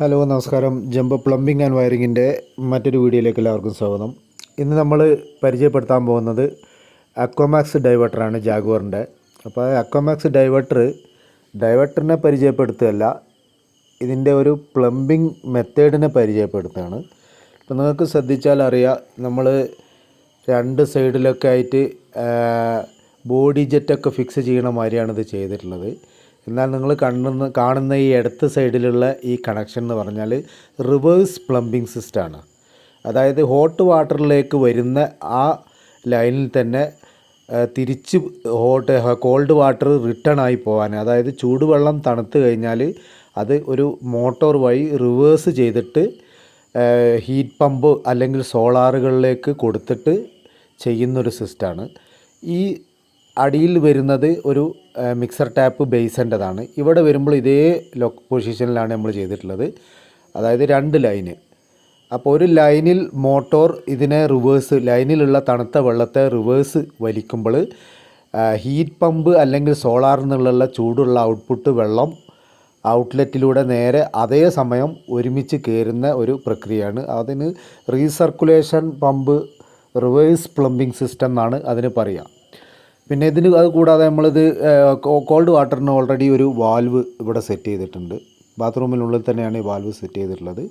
Hello നമസ്കാരം. Jumbo plumbing and വയറിങ്ങിൻ്റെ മറ്റൊരു വീഡിയോയിലേക്ക് എല്ലാവർക്കും സ്വാഗതം. ഇന്ന് നമ്മൾ പരിചയപ്പെടുത്താൻ പോകുന്നത് അക്വാമാക്സ് ഡൈവേർട്ടറാണ്, ജാഗ്വാറിൻ്റെ. അപ്പോൾ അക്വാമാക്സ് ഡൈവേർട്ടറിനെ പരിചയപ്പെടുത്തുകയല്ല, ഇതിൻ്റെ ഒരു പ്ലംബിംഗ് മെത്തേഡിനെ പരിചയപ്പെടുത്തുകയാണ്. ഇപ്പോൾ നിങ്ങൾക്ക് ശ്രദ്ധിച്ചാൽ അറിയാം, നമ്മൾ രണ്ട് സൈഡിലൊക്കെ ആയിട്ട് ബോഡി ജെറ്റൊക്കെ ഫിക്സ് ചെയ്യണ മാതിരിയാണ് ഇത് ചെയ്തിട്ടുള്ളത്. എന്നാൽ നിങ്ങൾ കാണുന്ന ഈ ഇടത്ത് സൈഡിലുള്ള ഈ കണക്ഷൻ എന്ന് പറഞ്ഞാൽ റിവേഴ്സ് പ്ലംബിംഗ് സിസ്റ്റമാണ്. അതായത് ഹോട്ട് വാട്ടറിലേക്ക് വരുന്ന ആ ലൈനിൽ തന്നെ തിരിച്ച് കോൾഡ് വാട്ടർ റിട്ടേൺ ആയി പോകാൻ, അതായത് ചൂടുവെള്ളം തണുത്ത് കഴിഞ്ഞാൽ അത് ഒരു മോട്ടോർ വഴി റിവേഴ്സ് ചെയ്തിട്ട് ഹീറ്റ് പമ്പ് അല്ലെങ്കിൽ സോളാറുകളിലേക്ക് കൊടുത്തിട്ട് ചെയ്യുന്നൊരു സിസ്റ്റമാണ്. ഈ അടിയിൽ വരുന്നത് ഒരു മിക്സർ ടാപ്പ് ബേസിൻ്റെതാണ്. ഇവിടെ വരുമ്പോൾ ഇതേ പൊസിഷനിലാണ് നമ്മൾ ചെയ്തിട്ടുള്ളത്, അതായത് രണ്ട് ലൈന്. അപ്പോൾ ഒരു ലൈനിൽ മോട്ടോർ ഇതിനെ റിവേഴ്സ്, ലൈനിലുള്ള തണുത്ത വെള്ളത്തെ റിവേഴ്സ് വലിക്കുമ്പോൾ ഹീറ്റ് പമ്പ് അല്ലെങ്കിൽ സോളാറിൽ നിന്നുള്ള ചൂടുള്ള ഔട്ട്പുട്ട് വെള്ളം ഔട്ട്ലെറ്റിലൂടെ നേരെ അതേ സമയം ഒരുമിച്ച് കയറുന്ന ഒരു പ്രക്രിയയാണ്. അതിന് recirculation pump reverse plumbing system എന്നാണ് അതിന് പറയുക. പിന്നെ അത് കൂടാതെ നമ്മളിത് കോൾഡ് വാട്ടറിന് ഓൾറെഡി ഒരു വാൽവ് ഇവിടെ സെറ്റ് ചെയ്തിട്ടുണ്ട്. ബാത്റൂമിനുള്ളിൽ തന്നെയാണ് ഈ വാൽവ് സെറ്റ് ചെയ്തിട്ടുള്ളത്.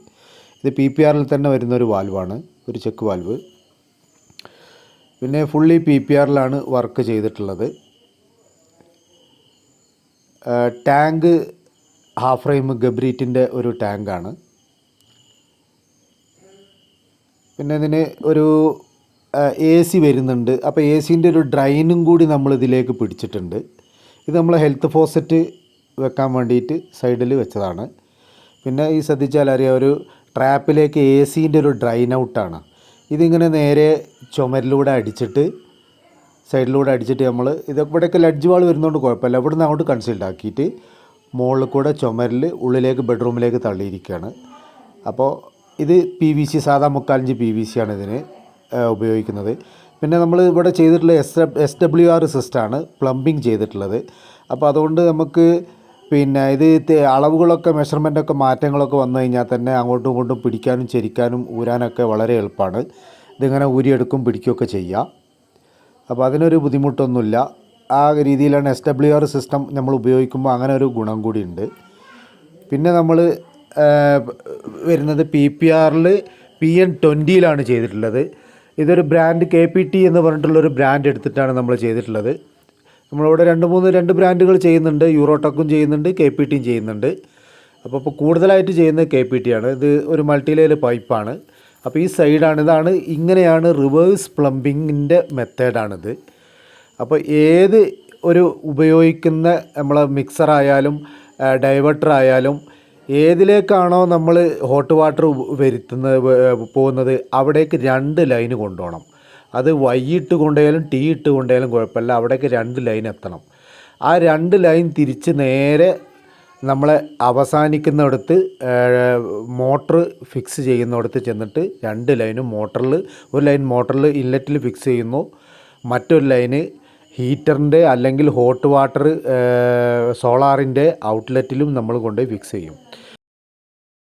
ഇത് PPRൽ തന്നെ വരുന്നൊരു വാൽവാണ്, ഒരു ചെക്ക് വാൽവ്. പിന്നെ ഫുള്ളി PPRലാണ് വർക്ക് ചെയ്തിട്ടുള്ളത്. ടാങ്ക് ഹാഫ് ഫ്രെയിം ഗബ്രീറ്റിൻ്റെ ഒരു ടാങ്കാണ്. പിന്നെ ഇതിന് ഒരു AC വരുന്നുണ്ട്. അപ്പോൾ ACൻ്റെ ഒരു ഡ്രൈനും കൂടി നമ്മൾ ഇതിലേക്ക് പിടിച്ചിട്ടുണ്ട്. ഇത് നമ്മൾ ഹെൽത്ത് ഫോസറ്റ് വെക്കാൻ വേണ്ടിയിട്ട് സൈഡിൽ വെച്ചതാണ്. പിന്നെ ഈ ശ്രദ്ധിച്ചാൽ അറിയാം, ഒരു ട്രാപ്പിലേക്ക് ACൻ്റെ ഒരു ഡ്രൈൻ ഔട്ടാണ്. ഇതിങ്ങനെ നേരെ ചുമരിലൂടെ അടിച്ചിട്ട് സൈഡിലൂടെ അടിച്ചിട്ട് നമ്മൾ ഇവിടെയൊക്കെ ലഡ്ജ് വാൾ വരുന്നതുകൊണ്ട് കുഴപ്പമില്ല, ഇവിടെ നിന്ന് അങ്ങോട്ട് കൺസീൽഡ് ആക്കിയിട്ട് മുകളിൽ കൂടെ ചുമരിൽ ഉള്ളിലേക്ക് ബെഡ്റൂമിലേക്ക് തള്ളിയിരിക്കുകയാണ്. അപ്പോൾ ഇത് PVC, സാധാ 3/4 PVC ആണ് ഇതിന് ഉപയോഗിക്കുന്നത്. പിന്നെ നമ്മൾ ഇവിടെ ചെയ്തിട്ടുള്ള SWR സിസ്റ്റമാണ് പ്ലംബിംഗ് ചെയ്തിട്ടുള്ളത്. അപ്പോൾ അതുകൊണ്ട് നമുക്ക് പിന്നെ ഇത് അളവുകളൊക്കെ മെഷർമെൻറ്റൊക്കെ മാറ്റങ്ങളൊക്കെ വന്നു കഴിഞ്ഞാൽ തന്നെ അങ്ങോട്ടും ഇങ്ങോട്ടും പിടിക്കാനും ചരിക്കാനും ഊരാനൊക്കെ വളരെ എളുപ്പമാണ്. ഇതിങ്ങനെ ഊരിയെടുക്കും പിടിക്കുകയൊക്കെ ചെയ്യാം. അപ്പോൾ അതിനൊരു ബുദ്ധിമുട്ടൊന്നുമില്ല. ആ രീതിയിലാണ് SWR സിസ്റ്റം നമ്മൾ ഉപയോഗിക്കുമ്പോൾ അങ്ങനെ ഒരു ഗുണം കൂടിയുണ്ട്. പിന്നെ നമ്മൾ വരുന്നത് PPRൽ PN20യിലാണ് ചെയ്തിട്ടുള്ളത്. ഇതൊരു ബ്രാൻഡ് KPT എന്ന് പറഞ്ഞിട്ടുള്ളൊരു ബ്രാൻഡ് എടുത്തിട്ടാണ് നമ്മൾ ചെയ്തിട്ടുള്ളത്. നമ്മളിവിടെ രണ്ട് ബ്രാൻഡുകൾ ചെയ്യുന്നുണ്ട്, യൂറോടെക്കും ചെയ്യുന്നുണ്ട്, KPTയും ചെയ്യുന്നുണ്ട്. അപ്പോൾ കൂടുതലായിട്ട് ചെയ്യുന്നത് KPT ആണ്. ഇത് ഒരു മൾട്ടി ലെയർ പൈപ്പാണ്. അപ്പോൾ ഈ സൈഡാണ്, ഇങ്ങനെയാണ് റിവേഴ്സ് പ്ലംബിങ്ങിൻ്റെ മെത്തേഡാണിത്. അപ്പോൾ ഏത് ഒരു ഉപയോഗിക്കുന്ന നമ്മളെ മിക്സറായാലും ഡൈവേർട്ടറായാലും ഏതിലേക്കാണോ നമ്മൾ ഹോട്ട് വാട്ടർ പോകുന്നത് അവിടേക്ക് രണ്ട് ലൈന് കൊണ്ടുപോകണം. അത് Y ഇട്ട് കൊണ്ടുപോയാലും T ഇട്ട് കൊണ്ടുപോയാലും കുഴപ്പമില്ല, അവിടേക്ക് രണ്ട് ലൈൻ എത്തണം. ആ രണ്ട് ലൈൻ തിരിച്ച് നേരെ നമ്മളെ അവസാനിക്കുന്നിടത്ത് മോട്ടർ ഫിക്സ് ചെയ്യുന്നിടത്ത് ചെന്നിട്ട് രണ്ട് ലൈനും ഒരു ലൈൻ മോട്ടറിൽ ഇൻലെറ്റിൽ ഫിക്സ് ചെയ്യുന്നു, മറ്റൊരു ലൈന് ഹീറ്ററിൻ്റെ അല്ലെങ്കിൽ ഹോട്ട് വാട്ടർ സോളാറിൻ്റെ ഔട്ട്ലെറ്റിലും നമ്മൾ കൊണ്ടുപോയി ഫിക്സ് ചെയ്യും.